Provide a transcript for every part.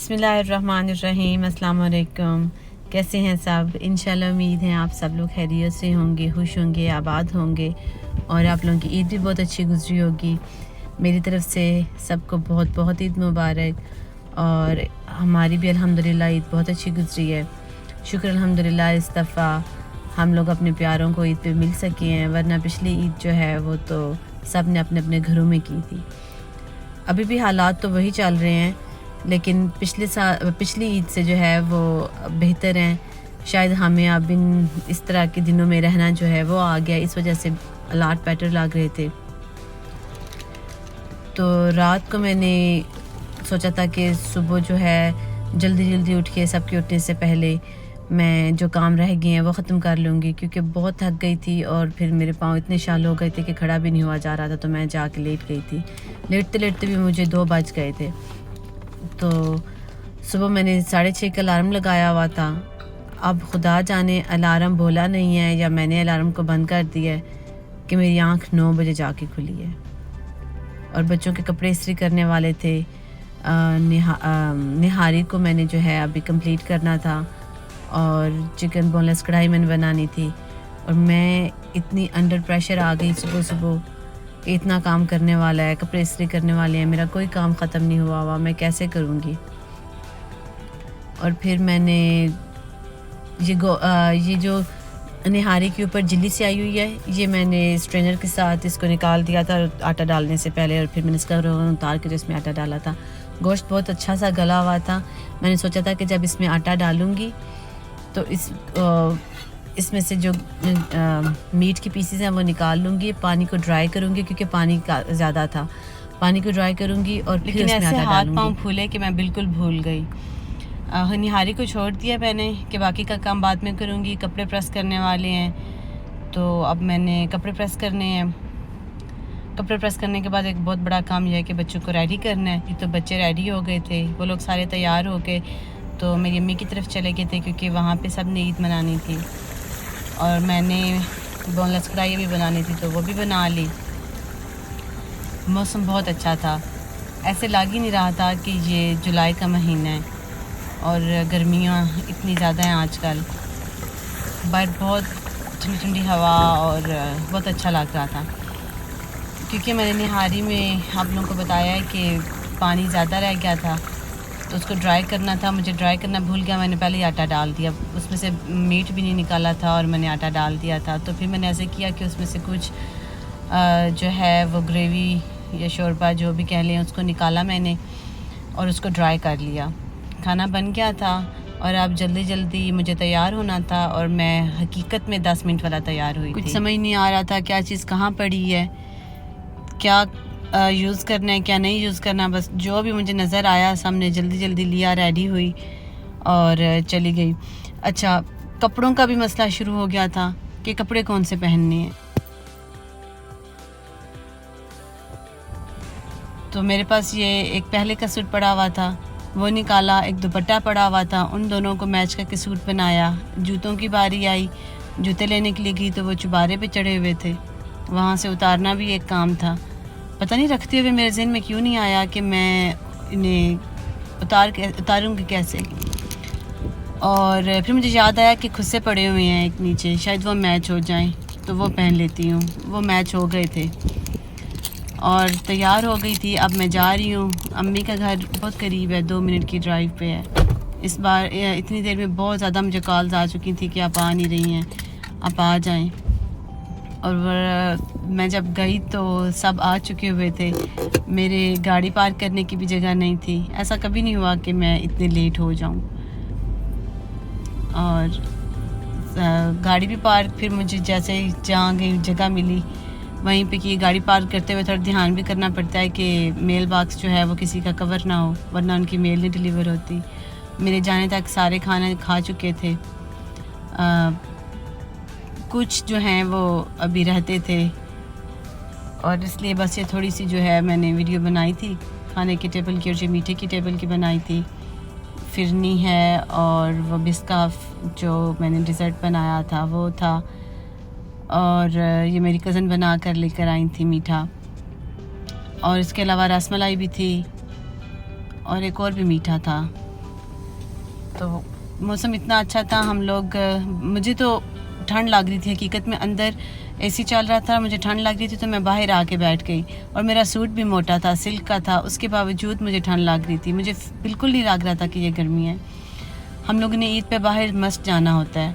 बिस्मिल्लाहिर्रहमानिर्रहीम, अस्सलाम वालेकुम। कैसे हैं सब? इंशाल्लाह उम्मीद है आप सब लोग खैरियत से होंगे, खुश होंगे, आबाद होंगे और आप लोगों की ईद भी बहुत अच्छी गुजरी होगी। मेरी तरफ से सबको बहुत बहुत ईद मुबारक। और हमारी भी अल्हम्दुलिल्लाह ईद बहुत अच्छी गुजरी है। शुक्र अल्हम्दुलिल्लाह इस दफ़ा हम लोग अपने प्यारों को ईद पे मिल सके हैं, वरना पिछली ईद जो है वो तो सब ने अपने अपने घरों में की थी। अभी भी हालात तो वही चल रहे हैं, लेकिन पिछली ईद से जो है वो बेहतर हैं। शायद हमें अब इस तरह के दिनों में रहना जो है वो आ गया, इस वजह से हालात बेटर लग रहे थे। तो रात को मैंने सोचा था कि सुबह जो है जल्दी जल्दी उठ के सबके उठने से पहले मैं जो काम रह गए हैं वो ख़त्म कर लूँगी, क्योंकि बहुत थक गई थी और फिर मेरे पाँव इतने शाल हो गए थे कि खड़ा भी नहीं हुआ जा रहा था। तो मैं जाके लेट गई थी। लेटते लेटते भी मुझे 2 बज गए थे। तो सुबह मैंने 6:30 का अलार्म लगाया हुआ था। अब खुदा जाने अलार्म बोला नहीं है या मैंने अलार्म को बंद कर दिया है कि मेरी आँख 9 बजे जाके खुली है। और बच्चों के कपड़े इस्त्री करने वाले थे। निहारी को मैंने जो है अभी कंप्लीट करना था और चिकन बोनलेस कढ़ाई मैंने बनानी थी। और मैं इतनी अंडर प्रेशर आ गई सुबह सुबह, इतना काम करने वाला है, कपड़े इस्त्री करने वाले हैं, मेरा कोई काम ख़त्म नहीं हुआ, मैं कैसे करूँगी। और फिर मैंने ये जो निहारी के ऊपर जिल्ली से आई हुई है, ये मैंने स्ट्रेनर के साथ इसको निकाल दिया था आटा डालने से पहले, और फिर मैंने इसका उतार के जो इसमें आटा डाला था। गोश्त बहुत अच्छा सा गला हुआ था। मैंने सोचा था कि जब इसमें आटा डालूँगी तो इसमें से जो मीट की पीसेस हैं वो निकाल लूँगी, पानी को ड्राई करूँगी क्योंकि पानी का ज़्यादा था। पानी को ड्राई करूँगी और फिर इसमें आटा डालूँगी। हाथ पाँव फूले कि मैं बिल्कुल भूल गई। निहारी को छोड़ दिया मैंने कि बाकी का काम बाद में करूँगी। कपड़े प्रेस करने वाले हैं, तो अब मैंने कपड़े प्रेस करने हैं। कपड़े प्रेस करने के बाद एक बहुत बड़ा काम यह है कि बच्चों को रेडी करना है। तो बच्चे रेडी हो गए थे, वो लोग सारे तैयार हो गए, तो मेरी अम्मी की तरफ चले गए थे क्योंकि वहाँ पे सब ने ईद मनानी थी। और मैंने बोनलेस कढ़ाई भी बनानी थी तो वो भी बना ली। मौसम बहुत अच्छा था, ऐसे लग ही नहीं रहा था कि ये जुलाई का महीना है और गर्मियाँ इतनी ज़्यादा हैं आजकल। बाहर बहुत ठंडी ठंडी हवा और बहुत अच्छा लग रहा था। क्योंकि मैंने निहारी में आप लोगों को बताया है कि पानी ज़्यादा रह गया था तो उसको ड्राई करना था। मुझे ड्राई करना भूल गया, मैंने पहले ही आटा डाल दिया। उसमें से मीट भी नहीं निकाला था और मैंने आटा डाल दिया था। तो फिर मैंने ऐसे किया कि उसमें से कुछ जो है वो ग्रेवी या शोरबा जो भी कह लें उसको निकाला मैंने और उसको ड्राई कर लिया। खाना बन गया था और अब जल्दी जल्दी मुझे तैयार होना था और मैं हकीकत में 10 मिनट वाला तैयार हुई थी। कुछ समझ नहीं आ रहा था क्या चीज़ कहाँ पड़ी है, क्या यूज़ करना है, क्या नहीं यूज़ करना। बस जो भी मुझे नज़र आया सामने जल्दी जल्दी लिया, रेडी हुई और चली गई। अच्छा, कपड़ों का भी मसला शुरू हो गया था कि कपड़े कौन से पहनने हैं। तो मेरे पास ये एक पहले का सूट पड़ा हुआ था, वो निकाला। एक दुपट्टा पड़ा हुआ था, उन दोनों को मैच करके सूट बनाया। जूतों की बारी आई, जूते लेने के लिए गई तो वो चुबारे पे चढ़े हुए थे, वहाँ से उतारना भी एक काम था। पता नहीं रखते हुए मेरे ज़हन में क्यों नहीं आया कि मैं इन्हें उतारूँगी कैसे। और फिर मुझे याद आया कि खुद से पड़े हुए हैं एक नीचे, शायद वो मैच हो जाएं तो वो पहन लेती हूँ। वो मैच हो गए थे और तैयार हो गई थी। अब मैं जा रही हूँ। अम्मी का घर बहुत करीब है, 2 मिनट की ड्राइव पे है। इस बार इतनी देर में बहुत ज़्यादा मुझे कॉल्स आ चुकी थी कि आप आ नहीं रही हैं, आप आ जाएं। और मैं जब गई तो सब आ चुके हुए थे। मेरे गाड़ी पार्क करने की भी जगह नहीं थी। ऐसा कभी नहीं हुआ कि मैं इतने लेट हो जाऊं। और गाड़ी भी पार्क फिर मुझे जैसे जहाँ गई जगह मिली वहीं पे कि गाड़ी पार्क करते हुए थोड़ा ध्यान भी करना पड़ता है कि मेल बॉक्स जो है वो किसी का कवर ना हो, वरना उनकी मेल नहीं डिलीवर होती। मेरे जाने तक सारे खाने खा चुके थे। कुछ जो हैं वो अभी रहते थे और इसलिए बस ये थोड़ी सी जो है मैंने वीडियो बनाई थी खाने की टेबल की, और जो मीठे की टेबल की बनाई थी। फिरनी है और वो बिस्काफ जो मैंने डिज़र्ट बनाया था वो था। और ये मेरी कज़न बना कर लेकर आई थी मीठा। और इसके अलावा रसमलाई भी थी और एक और भी मीठा था, तो मौसम इतना अच्छा था। हम लोग मुझे तो ठंड लग रही थी हकीकत में, अंदर एसी चल रहा था, मुझे ठंड लग रही थी तो मैं बाहर आके बैठ गई। और मेरा सूट भी मोटा था, सिल्क का था, उसके बावजूद मुझे ठंड लग रही थी। मुझे बिल्कुल नहीं लग रहा था कि ये गर्मी है। हम लोगों ने ईद पे बाहर मस्त जाना होता है।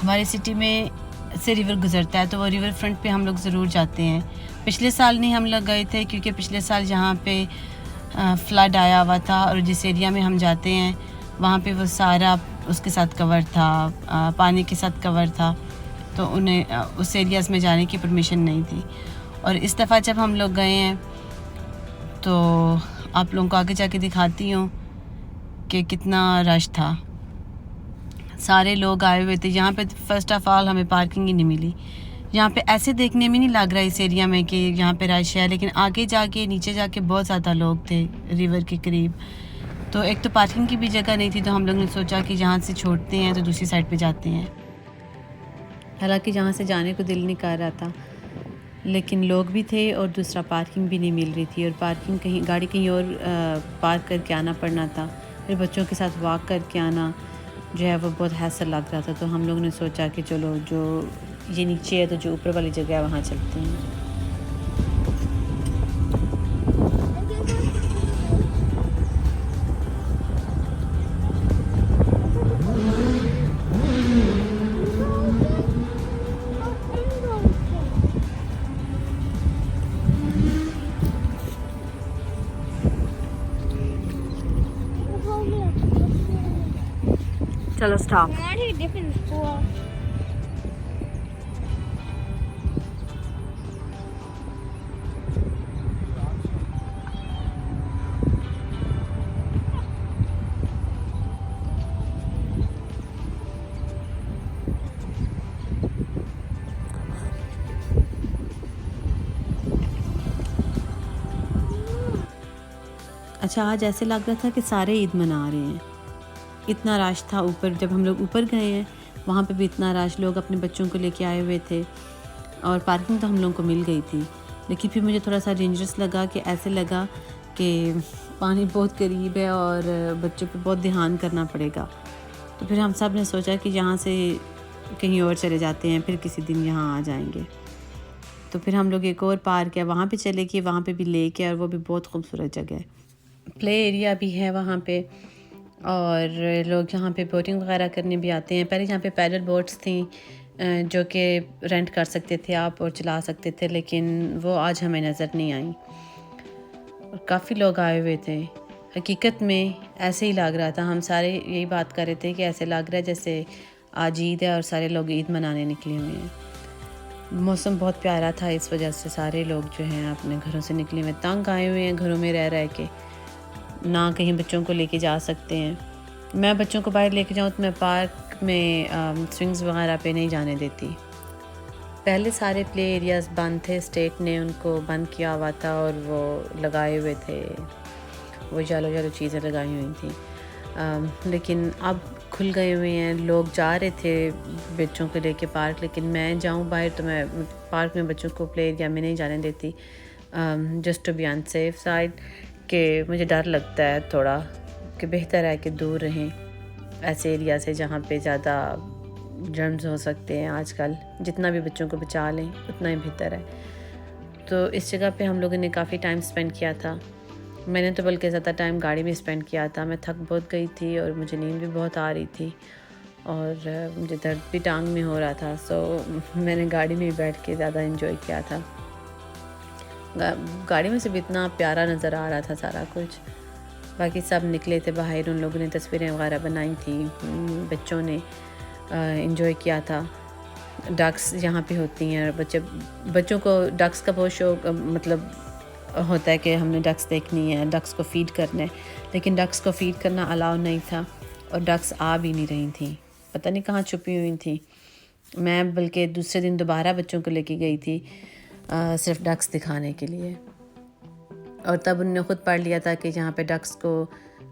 हमारी सिटी में से रिवर गुजरता है तो वो रिवर फ्रंट पे हम लोग ज़रूर जाते हैं। पिछले साल नहीं हम लोग गए थे क्योंकि पिछले साल जहाँ पे फ्लड आया हुआ था और जिस एरिया में हम जाते हैं वहाँ पे वो सारा उसके साथ कवर था, पानी के साथ कवर था, तो उन्हें उस एरियाज़ में जाने की परमिशन नहीं थी। और इस दफ़ा जब हम लोग गए हैं तो आप लोगों को आगे जाके दिखाती हूँ कि कितना रश था। सारे लोग आए हुए थे यहाँ पे। फ़र्स्ट ऑफ़ ऑल हमें पार्किंग ही नहीं मिली। यहाँ पे ऐसे देखने में नहीं लग रहा इस एरिया में कि यहाँ पे रश है, लेकिन आगे जाके नीचे जाके बहुत ज़्यादा लोग थे रिवर के करीब। तो एक तो पार्किंग की भी जगह नहीं थी, तो हम लोग ने सोचा कि जहाँ से छोड़ते हैं तो दूसरी साइड पे जाते हैं। हालांकि जहाँ से जाने को दिल नहीं कर रहा था, लेकिन लोग भी थे और दूसरा पार्किंग भी नहीं मिल रही थी, और पार्किंग कहीं गाड़ी कहीं और पार्क करके आना पड़ना था। फिर बच्चों के साथ वॉक करके आना जो है वो बहुत हैसल लग रहा था। तो हम लोगों ने सोचा कि चलो जो ये नीचे है तो जो ऊपर वाली जगह है वहाँ चलते हैं। चलो स्टॉप। अच्छा, आज ऐसे लग रहा था कि सारे ईद मना रहे हैं। इतना रश था ऊपर। जब हम लोग ऊपर गए हैं वहाँ पे भी इतना रश, लोग अपने बच्चों को लेके आए हुए थे। और पार्किंग तो हम लोगों को मिल गई थी, लेकिन फिर मुझे थोड़ा सा डेंजरस लगा कि ऐसे लगा कि पानी बहुत करीब है और बच्चों पे बहुत ध्यान करना पड़ेगा। तो फिर हम सब ने सोचा कि यहाँ से कहीं और चले जाते हैं, फिर किसी दिन यहाँ आ जाएंगे। तो फिर हम लोग एक और पार्क है वहाँ पे चले गए। वहाँ पे भी लेक है और वो भी बहुत खूबसूरत जगह है। प्ले एरिया भी है वहाँ पे, और लोग यहाँ पे बोटिंग वगैरह करने भी आते हैं। पहले यहाँ पे पैडल बोट्स थी जो कि रेंट कर सकते थे आप और चला सकते थे, लेकिन वो आज हमें नज़र नहीं आई। और काफ़ी लोग आए हुए थे। हकीकत में ऐसे ही लग रहा था, हम सारे यही बात कर रहे थे कि ऐसे लग रहा है जैसे आज ईद है और सारे लोग ईद मनाने निकले हुए हैं। मौसम बहुत प्यारा था, इस वजह से सारे लोग जो हैं अपने घरों से निकले हुए, तंग आए हुए हैं घरों में रह रह के, ना कहीं बच्चों को लेके जा सकते हैं। मैं बच्चों को बाहर लेके जाऊँ तो मैं पार्क में स्विंग्स वगैरह पे नहीं जाने देती। पहले सारे प्ले एरियाज़ बंद थे, स्टेट ने उनको बंद किया हुआ था और वो लगाए हुए थे, वो येलो चीज़ें लगाई हुई थी। लेकिन अब खुल गए हुए हैं। लोग जा रहे थे बच्चों को लेके पार्क, लेकिन मैं जाऊँ बाहर तो मैं पार्क में बच्चों को प्ले एरिया में नहीं जाने देती, just to be unsafe side, कि मुझे डर लगता है थोड़ा कि बेहतर है कि दूर रहें ऐसे एरिया से जहाँ पे ज़्यादा जर्म्स हो सकते हैं। आजकल जितना भी बच्चों को बचा लें उतना ही बेहतर है। तो इस जगह पे हम लोगों ने काफ़ी टाइम स्पेंड किया था। मैंने तो बल्कि ज़्यादा टाइम गाड़ी में स्पेंड किया था। मैं थक बहुत गई थी और मुझे नींद भी बहुत आ रही थी और मुझे दर्द भी टांग में हो रहा था। सो मैंने गाड़ी में बैठ के ज़्यादा इन्जॉय किया था। गाड़ी में से भी इतना प्यारा नज़र आ रहा था सारा कुछ। बाकी सब निकले थे बाहर, उन लोगों ने तस्वीरें वगैरह बनाई थी, बच्चों ने इन्जॉय किया था। डक्स यहाँ पे होती हैं और बच्चों को डक्स का बहुत शौक मतलब होता है कि हमने डक्स देखनी है, डक्स को फ़ीड करना है, लेकिन डक्स को फ़ीड करना अलाउ नहीं था और डक्स आ भी नहीं रही थी, पता नहीं कहाँ छुपी हुई थी। मैं बल्कि दूसरे दिन दोबारा बच्चों को लेके गई थी सिर्फ डक्स दिखाने के लिए, और तब उन्होंने ख़ुद पढ़ लिया था कि जहाँ पे डक्स को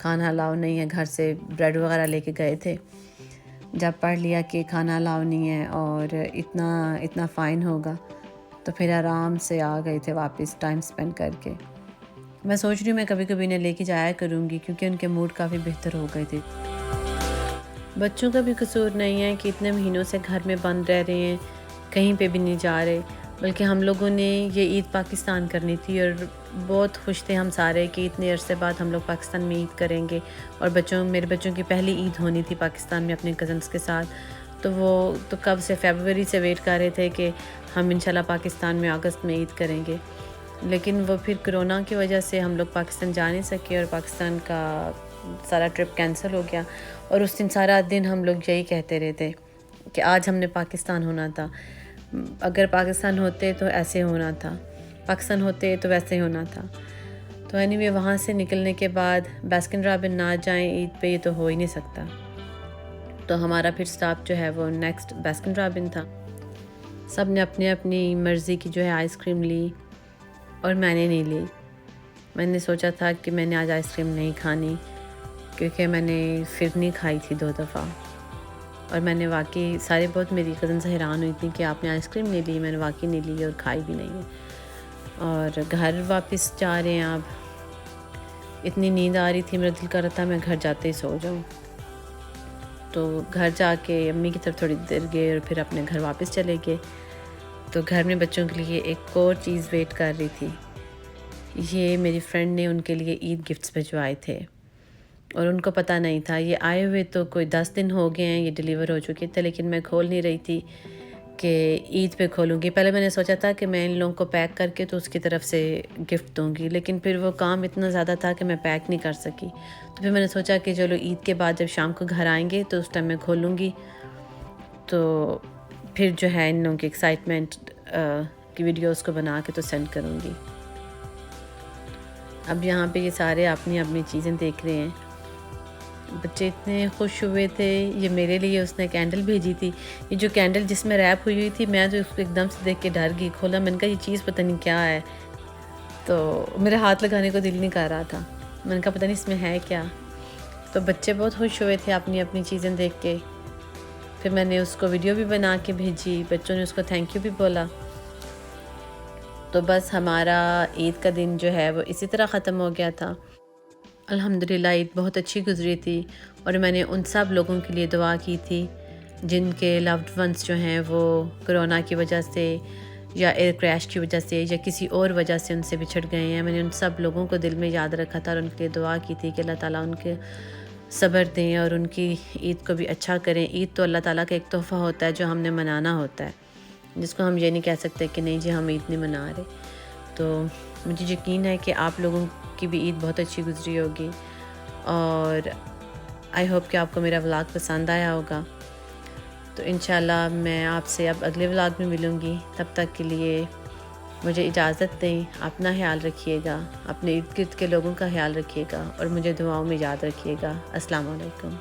खाना अलाउ नहीं है, घर से ब्रेड वगैरह लेके गए थे। जब पढ़ लिया कि खाना अलाउ नहीं है और इतना फ़ाइन होगा, तो फिर आराम से आ गए थे वापस टाइम स्पेंड करके। मैं सोच रही हूँ मैं कभी कभी इन्हें लेके जाया करूँगी, क्योंकि उनके मूड काफ़ी बेहतर हो गए थे। बच्चों का भी कसूर नहीं है कि इतने महीनों से घर में बंद रह रहे हैं, कहीं पे भी नहीं जा रहे, बल्कि हम लोगों ने ये ईद पाकिस्तान करनी थी और बहुत खुश थे हम सारे कि इतने अरसे बाद हम लोग पाकिस्तान में ईद करेंगे। और मेरे बच्चों की पहली ईद होनी थी पाकिस्तान में अपने कज़न्स के साथ। तो वो तो कब से फरवरी से वेट कर रहे थे कि हम इंशाल्लाह पाकिस्तान में अगस्त में ईद करेंगे। लेकिन वो फिर कोरोना की वजह से हम लोग पाकिस्तान जा नहीं सके और पाकिस्तान का सारा ट्रिप कैंसिल हो गया। और उस दिन सारा दिन हम लोग यही कहते रहते कि आज हमने पाकिस्तान होना था, अगर पाकिस्तान होते तो ऐसे होना था, पाकिस्तान होते तो वैसे होना था। तो एनीवे वहाँ से निकलने के बाद बास्किन रॉबिन ना जाएं ईद पे, ये तो हो ही नहीं सकता। तो हमारा फिर स्टॉप जो है वो नेक्स्ट बास्किन रॉबिन था। सब ने अपनी अपनी मर्ज़ी की जो है आइसक्रीम ली और मैंने नहीं ली। मैंने सोचा था कि मैंने आज आइसक्रीम नहीं खानी, क्योंकि मैंने फिरनी खाई थी 2 दफ़ा और मैंने वाकई सारे बहुत मेरी कज़न से हैरान हुई थी कि आपने आइसक्रीम नहीं ली। मैंने वाकई नहीं ली और खाई भी नहीं है। और घर वापस जा रहे हैं आप, इतनी नींद आ रही थी, मेरा दिल कर रहा था मैं घर जाते ही सो जाऊँ। तो घर जाके अम्मी की तरफ थोड़ी देर गए और फिर अपने घर वापस चले गए। तो घर में बच्चों के लिए एक और चीज़ वेट कर रही थी। ये मेरी फ्रेंड ने उनके लिए ईद गिफ्ट्स भिजवाए थे और उनको पता नहीं था। ये आए हुए तो कोई 10 दिन हो गए हैं, ये डिलीवर हो चुके थे, लेकिन मैं खोल नहीं रही थी कि ईद पे खोलूँगी। पहले मैंने सोचा था कि मैं इन लोगों को पैक करके तो उसकी तरफ से गिफ्ट दूँगी, लेकिन फिर वो काम इतना ज़्यादा था कि मैं पैक नहीं कर सकी। तो फिर मैंने सोचा कि चलो ईद के बाद जब शाम को घर आएंगे तो उस टाइम मैं खोलूँगी, तो फिर जो है इन लोगों की एक्साइटमेंट की वीडियोस को बना के तो सेंड करूँगी। अब यहाँ पे ये सारे अपनी अपनी चीज़ें देख रहे हैं। बच्चे इतने खुश हुए थे। ये मेरे लिए उसने कैंडल भेजी थी, ये जो कैंडल जिसमें रैप हुई थी, मैं तो उसको एकदम से देख के डर गई। खोला, मैंने कहा ये चीज़ पता नहीं क्या है, तो मेरे हाथ लगाने को दिल नहीं कर रहा था। मैंने कहा पता नहीं इसमें है क्या। तो बच्चे बहुत खुश हुए थे अपनी अपनी चीज़ें देख के। फिर मैंने उसको वीडियो भी बना के भेजी, बच्चों ने उसको थैंक यू भी बोला। तो बस हमारा ईद का दिन जो है वो इसी तरह ख़त्म हो गया था। अल्हम्दुलिल्लाह ईद बहुत अच्छी गुजरी थी और मैंने उन सब लोगों के लिए दुआ की थी जिनके लव्ड वंस जो हैं वो कोरोना की वजह से या एयर क्रैश की वजह से या किसी और वजह से उनसे बिछड़ गए हैं। मैंने उन सब लोगों को दिल में याद रखा था और उनके लिए दुआ की थी कि अल्लाह ताला उनके सब्र दें और उनकी ईद को भी अच्छा करें। ईद तो अल्लाह ताला का एक तोहफ़ा होता है जो हमने मनाना होता है, जिसको हम ये नहीं कह सकते कि नहीं जी हम ईद नहीं मना रहे। तो मुझे यकीन है कि आप लोगों की भी ईद बहुत अच्छी गुजरी होगी और आई होप कि आपको मेरा व्लॉग पसंद आया होगा। तो इंशाल्लाह मैं आपसे अब अगले व्लॉग में मिलूँगी। तब तक के लिए मुझे इजाज़त दें। अपना ख्याल रखिएगा, अपने इर्द गिर्द के लोगों का ख्याल रखिएगा और मुझे दुआओं में याद रखिएगा। अस्सलाम वालेकुम।